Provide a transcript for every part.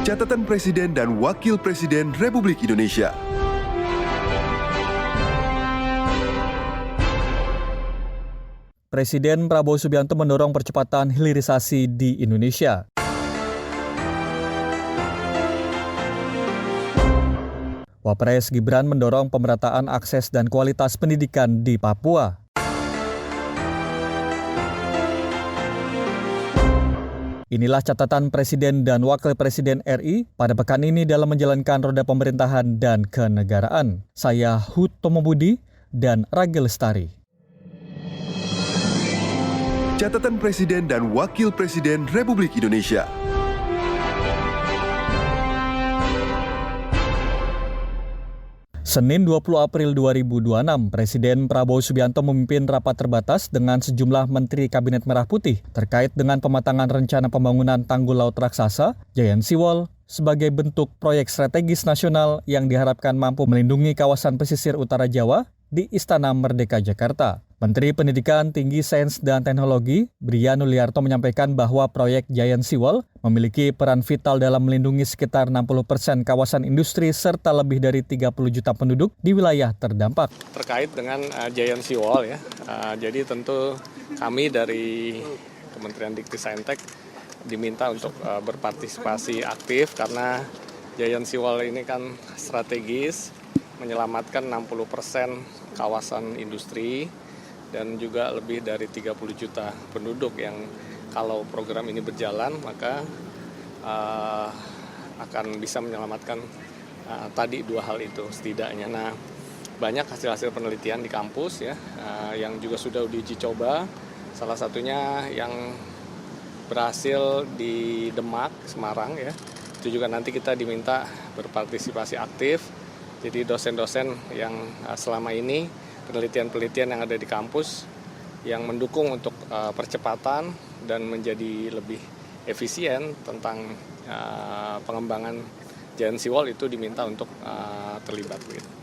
Catatan Presiden dan Wakil Presiden Republik Indonesia. Presiden Prabowo Subianto mendorong percepatan hilirisasi di Indonesia. Wapres Gibran mendorong pemerataan akses dan kualitas pendidikan di Papua. Inilah catatan Presiden dan Wakil Presiden RI pada pekan ini dalam menjalankan roda pemerintahan dan kenegaraan. Saya Hutomo Budi dan Ragil Lestari. Catatan Presiden dan Wakil Presiden Republik Indonesia. Senin 20 April 2026, Presiden Prabowo Subianto memimpin rapat terbatas dengan sejumlah Menteri Kabinet Merah Putih terkait dengan pematangan rencana pembangunan tanggul laut raksasa, Giant Seawall, sebagai bentuk proyek strategis nasional yang diharapkan mampu melindungi kawasan pesisir utara Jawa di Istana Merdeka Jakarta. Menteri Pendidikan Tinggi Sains dan Teknologi, Brian Nuliarto menyampaikan bahwa proyek Giant Seawall memiliki peran vital dalam melindungi sekitar 60% kawasan industri serta lebih dari 30 juta penduduk di wilayah terdampak. Terkait dengan Giant Seawall ya, jadi tentu kami dari Kementerian Dikti-Saintek diminta untuk berpartisipasi aktif karena Giant Seawall ini kan strategis menyelamatkan 60% kawasan industri dan juga lebih dari 30 juta penduduk yang kalau program ini berjalan maka akan bisa menyelamatkan tadi dua hal itu setidaknya. Nah, banyak hasil-hasil penelitian di kampus ya yang juga sudah diuji coba. Salah satunya yang berhasil di Demak, Semarang ya. Itu juga nanti kita diminta berpartisipasi aktif. Jadi dosen-dosen yang selama ini penelitian-penelitian yang ada di kampus yang mendukung untuk percepatan dan menjadi lebih efisien tentang pengembangan Giant Seawall itu diminta untuk terlibat.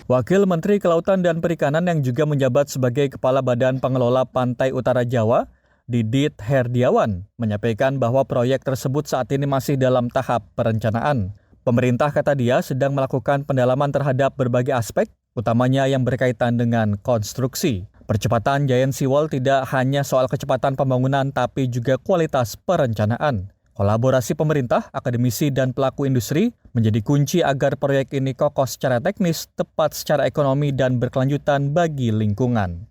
Wakil Menteri Kelautan dan Perikanan yang juga menjabat sebagai Kepala Badan Pengelola Pantai Utara Jawa, Didit Herdiawan, menyampaikan bahwa proyek tersebut saat ini masih dalam tahap perencanaan. Pemerintah, kata dia, sedang melakukan pendalaman terhadap berbagai aspek, utamanya yang berkaitan dengan konstruksi. Percepatan Giant Seawall tidak hanya soal kecepatan pembangunan, tapi juga kualitas perencanaan. Kolaborasi pemerintah, akademisi, dan pelaku industri menjadi kunci agar proyek ini kokoh secara teknis, tepat secara ekonomi, dan berkelanjutan bagi lingkungan.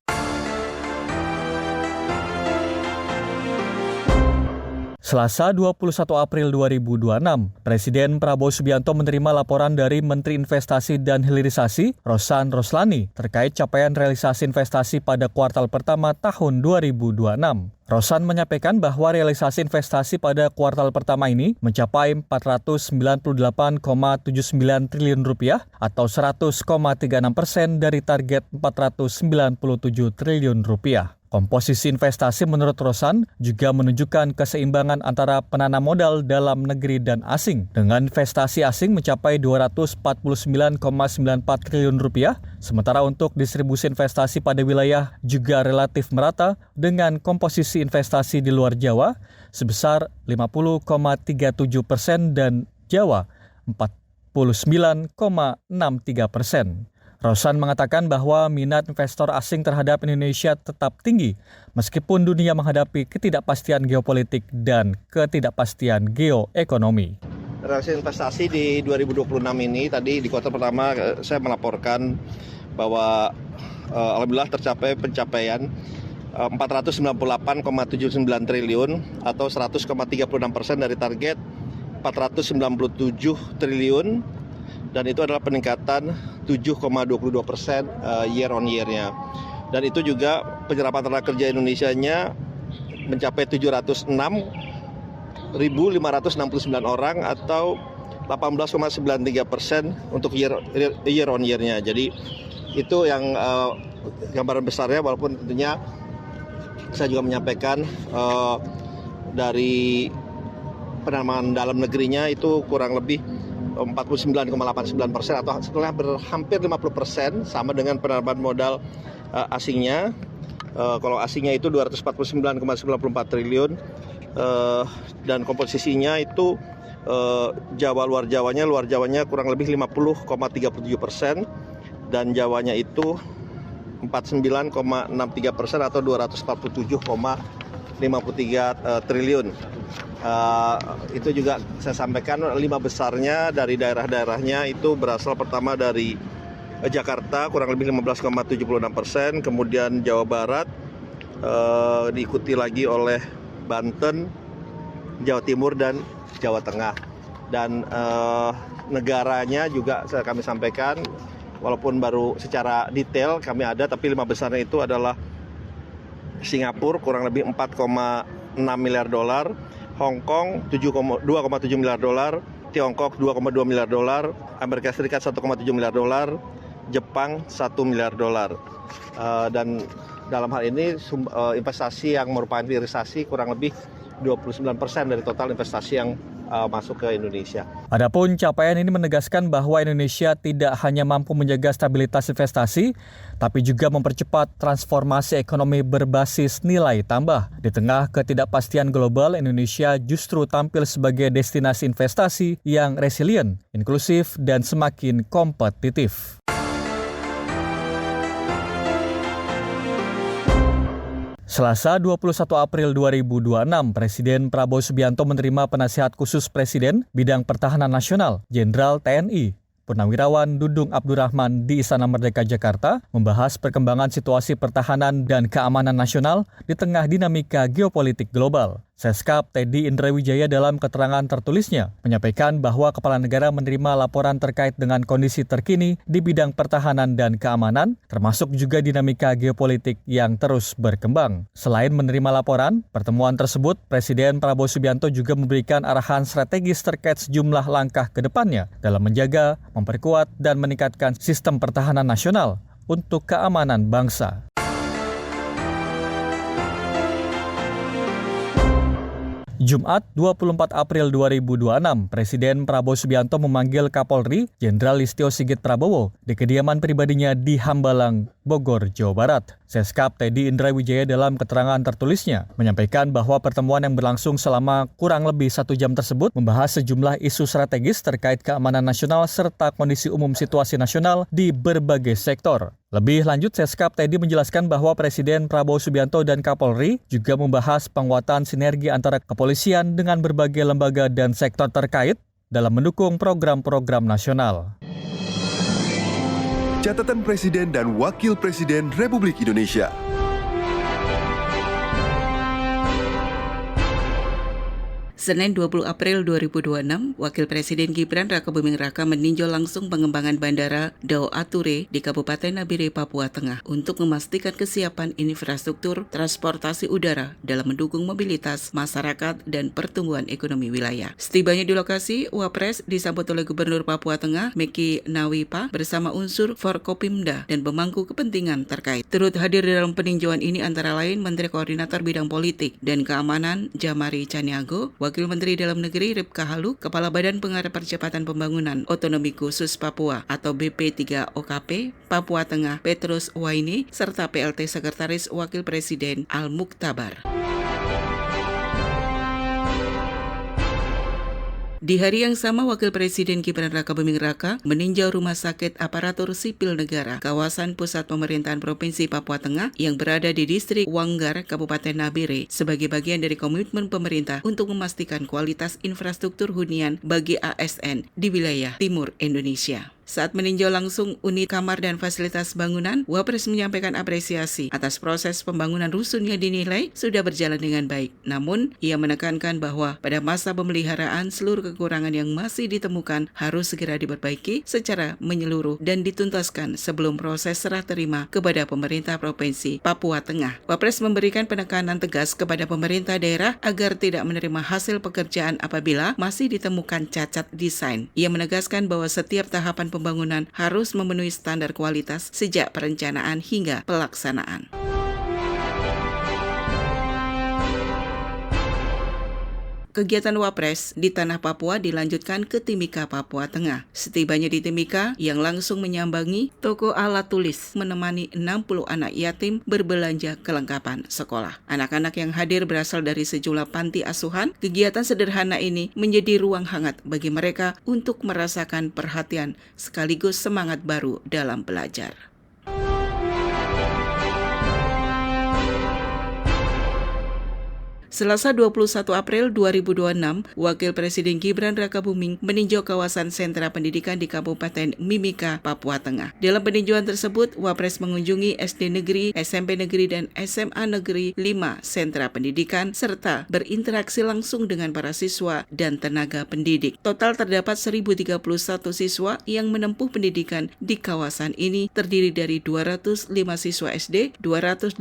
Selasa 21 April 2026, Presiden Prabowo Subianto menerima laporan dari Menteri Investasi dan Hilirisasi, Rosan Roslani, terkait capaian realisasi investasi pada kuartal pertama tahun 2026. Rosan menyampaikan bahwa realisasi investasi pada kuartal pertama ini mencapai Rp498,79 triliun atau 100,36% dari target Rp497 triliun. Komposisi investasi menurut Rosan juga menunjukkan keseimbangan antara penanam modal dalam negeri dan asing, dengan investasi asing mencapai Rp249,94 triliun, sementara untuk distribusi investasi pada wilayah juga relatif merata dengan komposisi investasi di luar Jawa sebesar 50,37% dan Jawa 49,63%. Rosan mengatakan bahwa minat investor asing terhadap Indonesia tetap tinggi meskipun dunia menghadapi ketidakpastian geopolitik dan ketidakpastian geoekonomi. Realisasi investasi di 2026 ini tadi di kuartal pertama saya melaporkan bahwa alhamdulillah tercapai pencapaian 498,79 triliun atau 100,36% dari target 497 triliun. Dan itu adalah peningkatan 7,22% year on year-nya. Dan itu juga penyerapan tenaga kerja Indonesianya mencapai 706.569 orang atau 18,93% untuk year on year-nya. Jadi itu yang gambaran besarnya, walaupun tentunya saya juga menyampaikan dari penanaman dalam negerinya itu kurang lebih 49,89% atau setelah hampir 50% sama dengan penanaman modal asingnya. Kalau asingnya itu 249,94 triliun dan komposisinya itu Jawa luar Jawanya kurang lebih 50,37%, dan Jawanya itu 49,63% atau 247,53 triliun. Itu juga saya sampaikan 5 besarnya dari daerah-daerahnya itu berasal pertama dari Jakarta kurang lebih 15,76%, kemudian Jawa Barat, diikuti lagi oleh Banten, Jawa Timur, dan Jawa Tengah. Dan negaranya juga kami sampaikan, walaupun baru secara detail kami ada, tapi 5 besarnya itu adalah Singapura kurang lebih 4,6 miliar dolar, Hong Kong 2,7 miliar dolar, Tiongkok 2,2 miliar dolar, Amerika Serikat 1,7 miliar dolar, Jepang 1 miliar dolar. Dan dalam hal ini investasi yang merupakan hilirisasi kurang lebih 29% dari total investasi yang masuk ke Indonesia. Adapun capaian ini menegaskan bahwa Indonesia tidak hanya mampu menjaga stabilitas investasi, tapi juga mempercepat transformasi ekonomi berbasis nilai tambah. Di tengah ketidakpastian global, Indonesia justru tampil sebagai destinasi investasi yang resilient, inklusif, dan semakin kompetitif. Selasa 21 April 2026, Presiden Prabowo Subianto menerima penasihat khusus Presiden bidang pertahanan nasional, Jenderal TNI Purnawirawan Dudung Abdurrahman di Istana Merdeka Jakarta, membahas perkembangan situasi pertahanan dan keamanan nasional di tengah dinamika geopolitik global. Seskap Teddy Indrawijaya dalam keterangan tertulisnya menyampaikan bahwa Kepala Negara menerima laporan terkait dengan kondisi terkini di bidang pertahanan dan keamanan, termasuk juga dinamika geopolitik yang terus berkembang. Selain menerima laporan, pertemuan tersebut Presiden Prabowo Subianto juga memberikan arahan strategis terkait sejumlah langkah ke depannya dalam menjaga, memperkuat, dan meningkatkan sistem pertahanan nasional untuk keamanan bangsa. Jumat 24 April 2026, Presiden Prabowo Subianto memanggil Kapolri Jenderal Listio Sigit Prabowo di kediaman pribadinya di Hambalang, Bogor, Jawa Barat. Seskap Teddy Indrawijaya dalam keterangan tertulisnya menyampaikan bahwa pertemuan yang berlangsung selama kurang lebih 1 jam tersebut membahas sejumlah isu strategis terkait keamanan nasional serta kondisi umum situasi nasional di berbagai sektor. Lebih lanjut, Seskap Teddy menjelaskan bahwa Presiden Prabowo Subianto dan Kapolri juga membahas penguatan sinergi antara kepolisian dengan berbagai lembaga dan sektor terkait dalam mendukung program-program nasional. Catatan Presiden dan Wakil Presiden Republik Indonesia. Senin 20 April 2026, Wakil Presiden Gibran Rakabuming Raka meninjau langsung pengembangan Bandara Dao Ature di Kabupaten Nabire, Papua Tengah untuk memastikan kesiapan infrastruktur transportasi udara dalam mendukung mobilitas masyarakat dan pertumbuhan ekonomi wilayah. Setibanya di lokasi, Wapres disambut oleh Gubernur Papua Tengah, Meki Nawipa, bersama unsur Forkopimda dan pemangku kepentingan terkait. Turut hadir dalam peninjauan ini antara lain Menteri Koordinator Bidang Politik dan Keamanan Jamari Caniago, Wakil Menteri Dalam Negeri Ripka Haluk, Kepala Badan Pengarah Percepatan Pembangunan Otonomi Khusus Papua atau BP3OKP Papua Tengah Petrus Waini, serta PLT Sekretaris Wakil Presiden Al-Muktabar. Di hari yang sama, Wakil Presiden Gibran Rakabuming Raka meninjau Rumah Sakit Aparatur Sipil Negara, kawasan pusat pemerintahan Provinsi Papua Tengah yang berada di Distrik Wanggar, Kabupaten Nabire, sebagai bagian dari komitmen pemerintah untuk memastikan kualitas infrastruktur hunian bagi ASN di wilayah timur Indonesia. Saat meninjau langsung unit kamar dan fasilitas bangunan, Wapres menyampaikan apresiasi atas proses pembangunan rusun yang dinilai sudah berjalan dengan baik. Namun, ia menekankan bahwa pada masa pemeliharaan seluruh kekurangan yang masih ditemukan harus segera diperbaiki secara menyeluruh dan dituntaskan sebelum proses serah terima kepada pemerintah Provinsi Papua Tengah. Wapres memberikan penekanan tegas kepada pemerintah daerah agar tidak menerima hasil pekerjaan apabila masih ditemukan cacat desain. Ia menegaskan bahwa setiap tahapan pembangunan harus memenuhi standar kualitas sejak perencanaan hingga pelaksanaan. kegiatan Wapres di Tanah Papua dilanjutkan ke Timika, Papua Tengah. Setibanya di Timika, yang langsung menyambangi toko alat tulis menemani 60 anak yatim berbelanja kelengkapan sekolah. Anak-anak yang hadir berasal dari sejumlah panti asuhan. Kegiatan sederhana ini menjadi ruang hangat bagi mereka untuk merasakan perhatian sekaligus semangat baru dalam belajar. Selasa 21 April 2026, Wakil Presiden Gibran Rakabuming meninjau kawasan sentra pendidikan di Kabupaten Mimika, Papua Tengah. Dalam peninjauan tersebut, Wapres mengunjungi SD Negeri, SMP Negeri, dan SMA Negeri 5 sentra pendidikan, serta berinteraksi langsung dengan para siswa dan tenaga pendidik. Total terdapat 1.031 siswa yang menempuh pendidikan di kawasan ini, terdiri dari 205 siswa SD, 285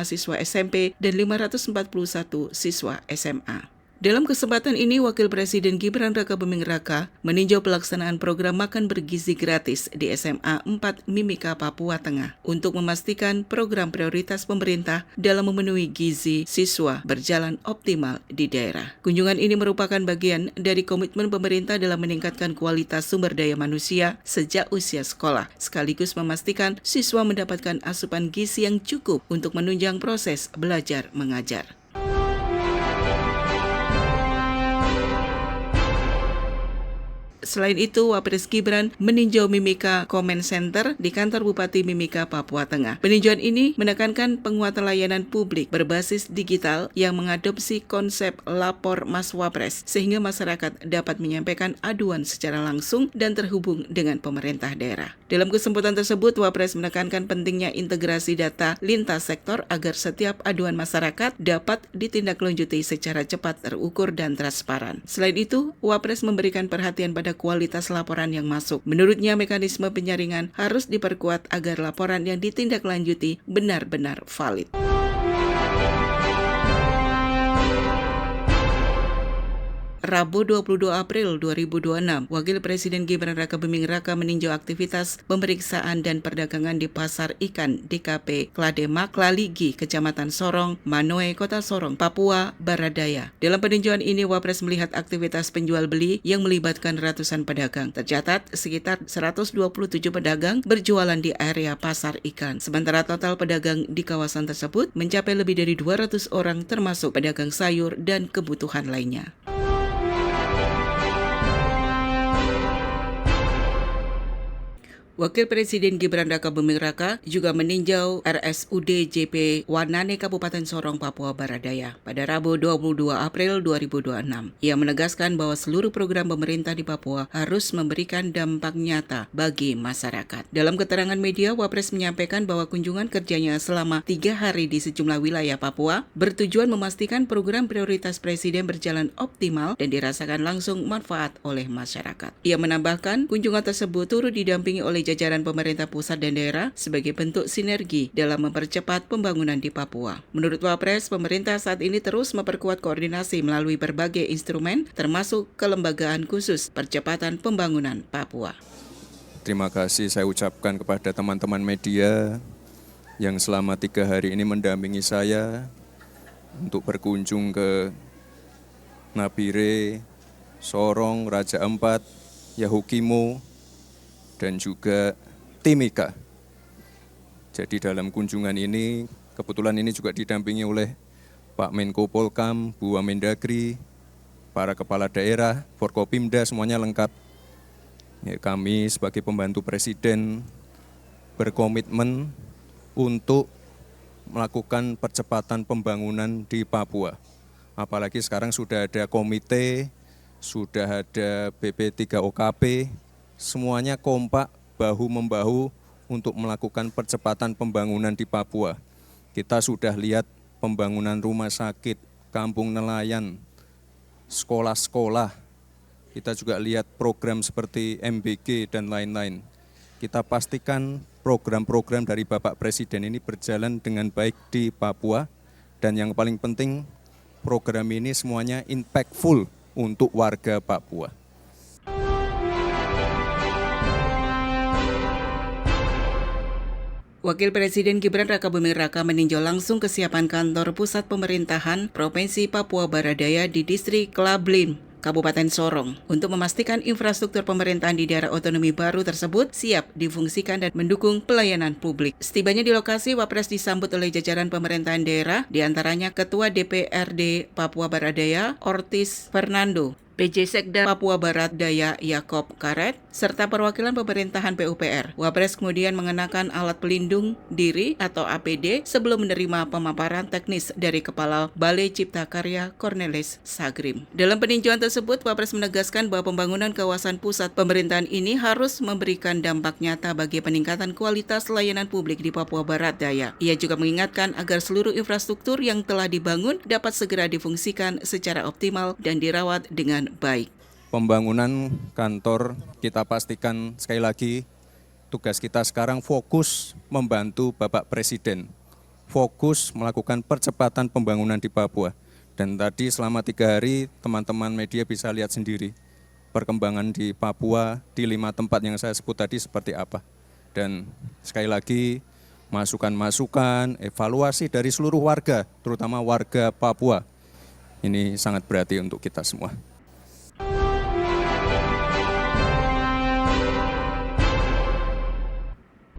siswa SMP, dan 541 siswa SMA. Dalam kesempatan ini, Wakil Presiden Gibran Rakabuming Raka meninjau pelaksanaan program makan bergizi gratis di SMA 4 Mimika, Papua Tengah untuk memastikan program prioritas pemerintah dalam memenuhi gizi siswa berjalan optimal di daerah. Kunjungan ini merupakan bagian dari komitmen pemerintah dalam meningkatkan kualitas sumber daya manusia sejak usia sekolah, sekaligus memastikan siswa mendapatkan asupan gizi yang cukup untuk menunjang proses belajar mengajar. Selain itu, Wapres Gibran meninjau Mimika Comment Center di kantor Bupati Mimika, Papua Tengah. Peninjauan ini menekankan penguatan layanan publik berbasis digital yang mengadopsi konsep lapor Mas Wapres, sehingga masyarakat dapat menyampaikan aduan secara langsung dan terhubung dengan pemerintah daerah. Dalam kesempatan tersebut, Wapres menekankan pentingnya integrasi data lintas sektor agar setiap aduan masyarakat dapat ditindaklanjuti secara cepat, terukur, dan transparan. Selain itu, Wapres memberikan perhatian pada kualitas laporan yang masuk. Menurutnya, mekanisme penyaringan harus diperkuat agar laporan yang ditindaklanjuti benar-benar valid. Rabu 22 April 2026, Wakil Presiden Gibran Rakabuming Raka meninjau aktivitas pemeriksaan dan perdagangan di Pasar Ikan DKP Klademak, Klaligi, Kecamatan Sorong, Manoe, Kota Sorong, Papua Baradaya. Dalam peninjauan ini, Wapres melihat aktivitas penjual beli yang melibatkan ratusan pedagang. Tercatat sekitar 127 pedagang berjualan di area Pasar Ikan. Sementara total pedagang di kawasan tersebut mencapai lebih dari 200 orang, termasuk pedagang sayur dan kebutuhan lainnya. Wakil Presiden Gibran Rakabuming Raka juga meninjau RSUD JP Wanane Kabupaten Sorong, Papua Baradaya pada Rabu 22 April 2026. Ia menegaskan bahwa seluruh program pemerintah di Papua harus memberikan dampak nyata bagi masyarakat. Dalam keterangan media, Wapres menyampaikan bahwa kunjungan kerjanya selama 3 hari di sejumlah wilayah Papua bertujuan memastikan program prioritas Presiden berjalan optimal dan dirasakan langsung manfaat oleh masyarakat. Ia menambahkan, kunjungan tersebut turut didampingi oleh jajaran pemerintah pusat dan daerah sebagai bentuk sinergi dalam mempercepat pembangunan di Papua. Menurut Wapres, pemerintah saat ini terus memperkuat koordinasi melalui berbagai instrumen, termasuk kelembagaan khusus percepatan pembangunan Papua. Terima kasih saya ucapkan kepada teman-teman media yang selama 3 hari ini mendampingi saya untuk berkunjung ke Nabire, Sorong, Raja Ampat, Yahukimo, dan juga Timika. Jadi dalam kunjungan ini, kebetulan ini juga didampingi oleh Pak Menko Polkam, Bu Wamendagri, para kepala daerah, Forkopimda, semuanya lengkap. Ya, kami sebagai pembantu Presiden berkomitmen untuk melakukan percepatan pembangunan di Papua. Apalagi sekarang sudah ada komite, sudah ada BP3OKP, semuanya kompak bahu-membahu untuk melakukan percepatan pembangunan di Papua. Kita sudah lihat pembangunan rumah sakit, kampung nelayan, sekolah-sekolah. Kita juga lihat program seperti MBG dan lain-lain. Kita pastikan program-program dari Bapak Presiden ini berjalan dengan baik di Papua. Dan yang paling penting, program ini semuanya impactful untuk warga Papua. Wakil Presiden Gibran Rakabuming Raka meninjau langsung kesiapan kantor pusat pemerintahan Provinsi Papua Barat Daya di distrik Klablim, Kabupaten Sorong, untuk memastikan infrastruktur pemerintahan di daerah otonomi baru tersebut siap difungsikan dan mendukung pelayanan publik. Setibanya di lokasi, Wapres disambut oleh jajaran pemerintahan daerah, diantaranya Ketua DPRD Papua Barat Daya, Ortiz Fernando, PJ Sekda Papua Barat Daya Yakob Karet, serta perwakilan pemerintahan PUPR. Wapres kemudian mengenakan alat pelindung diri atau APD sebelum menerima pemaparan teknis dari Kepala Balai Cipta Karya Cornelis Sagrim. Dalam peninjauan tersebut, Wapres menegaskan bahwa pembangunan kawasan pusat pemerintahan ini harus memberikan dampak nyata bagi peningkatan kualitas layanan publik di Papua Barat Daya. Ia juga mengingatkan agar seluruh infrastruktur yang telah dibangun dapat segera difungsikan secara optimal dan dirawat dengan baik. Pembangunan kantor kita pastikan sekali lagi tugas kita sekarang fokus membantu Bapak Presiden, fokus melakukan percepatan pembangunan di Papua. Dan tadi selama 3 hari teman-teman media bisa lihat sendiri perkembangan di Papua di 5 tempat yang saya sebut tadi seperti apa. Dan sekali lagi masukan-masukan, evaluasi dari seluruh warga, terutama warga Papua, ini sangat berarti untuk kita semua.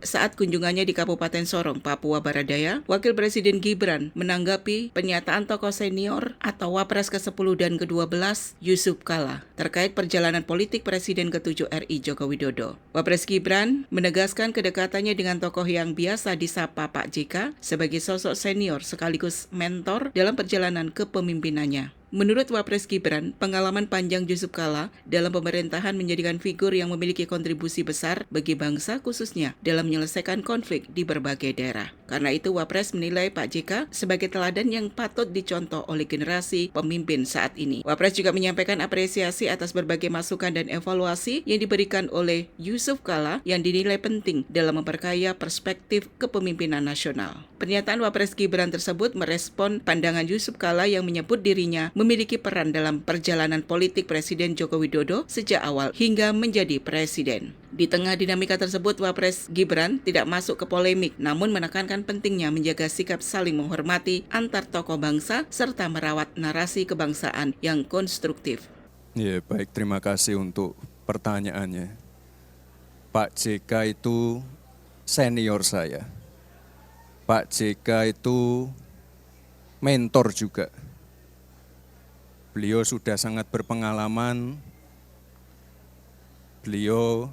Saat kunjungannya di Kabupaten Sorong, Papua Barat Daya, Wakil Presiden Gibran menanggapi pernyataan tokoh senior atau Wapres ke-10 dan ke-12 Yusuf Kala terkait perjalanan politik Presiden ke-7 RI Joko Widodo. Wapres Gibran menegaskan kedekatannya dengan tokoh yang biasa disapa Pak JK sebagai sosok senior sekaligus mentor dalam perjalanan kepemimpinannya. Menurut Wapres Gibran, pengalaman panjang Yusuf Kala dalam pemerintahan menjadikan figur yang memiliki kontribusi besar bagi bangsa khususnya dalam menyelesaikan konflik di berbagai daerah. Karena itu Wapres menilai Pak JK sebagai teladan yang patut dicontoh oleh generasi pemimpin saat ini. Wapres juga menyampaikan apresiasi atas berbagai masukan dan evaluasi yang diberikan oleh Yusuf Kala yang dinilai penting dalam memperkaya perspektif kepemimpinan nasional. Pernyataan Wapres Gibran tersebut merespon pandangan Yusuf Kala yang menyebut dirinya memiliki peran dalam perjalanan politik Presiden Joko Widodo sejak awal hingga menjadi presiden. Di tengah dinamika tersebut, Wapres Gibran tidak masuk ke polemik, namun menekankan pentingnya menjaga sikap saling menghormati antar tokoh bangsa serta merawat narasi kebangsaan yang konstruktif. Ya, baik, terima kasih untuk pertanyaannya. Pak JK itu senior saya. Pak JK itu mentor juga. Beliau sudah sangat berpengalaman, beliau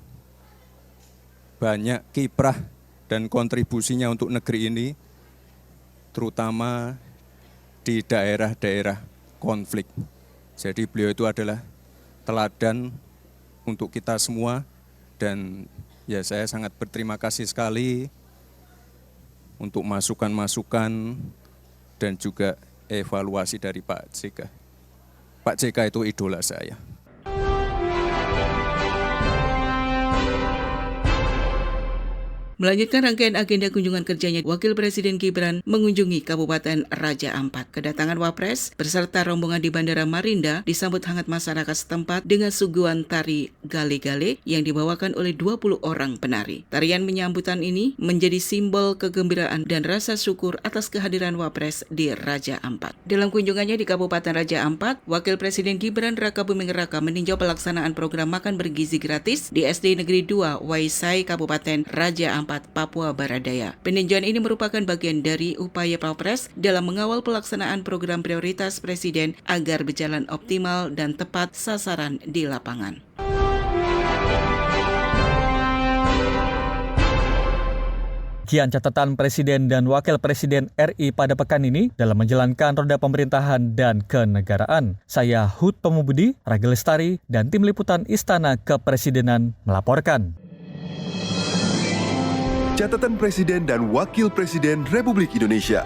banyak kiprah dan kontribusinya untuk negeri ini, terutama di daerah-daerah konflik. Jadi beliau itu adalah teladan untuk kita semua dan ya saya sangat berterima kasih sekali untuk masukan-masukan dan juga evaluasi dari Pak JK. Pak JK itu idola saya. Melanjutkan rangkaian agenda kunjungan kerjanya, Wakil Presiden Gibran mengunjungi Kabupaten Raja Ampat. Kedatangan Wapres beserta rombongan di Bandara Marinda disambut hangat masyarakat setempat dengan suguhan tari gale-gale yang dibawakan oleh 20 orang penari. Tarian menyambutan ini menjadi simbol kegembiraan dan rasa syukur atas kehadiran Wapres di Raja Ampat. Dalam kunjungannya di Kabupaten Raja Ampat, Wakil Presiden Gibran Rakabuming Raka meninjau pelaksanaan program makan bergizi gratis di SD Negeri 2 Waisai Kabupaten Raja Ampat, Papua Barat Daya. Peninjauan ini merupakan bagian dari upaya Wapres dalam mengawal pelaksanaan program prioritas Presiden agar berjalan optimal dan tepat sasaran di lapangan. Sekian catatan Presiden dan Wakil Presiden RI pada pekan ini dalam menjalankan roda pemerintahan dan kenegaraan. Saya Hud Pemubudi, Ragi Lestari, dan tim liputan Istana Kepresidenan melaporkan. Catatan Presiden dan Wakil Presiden Republik Indonesia.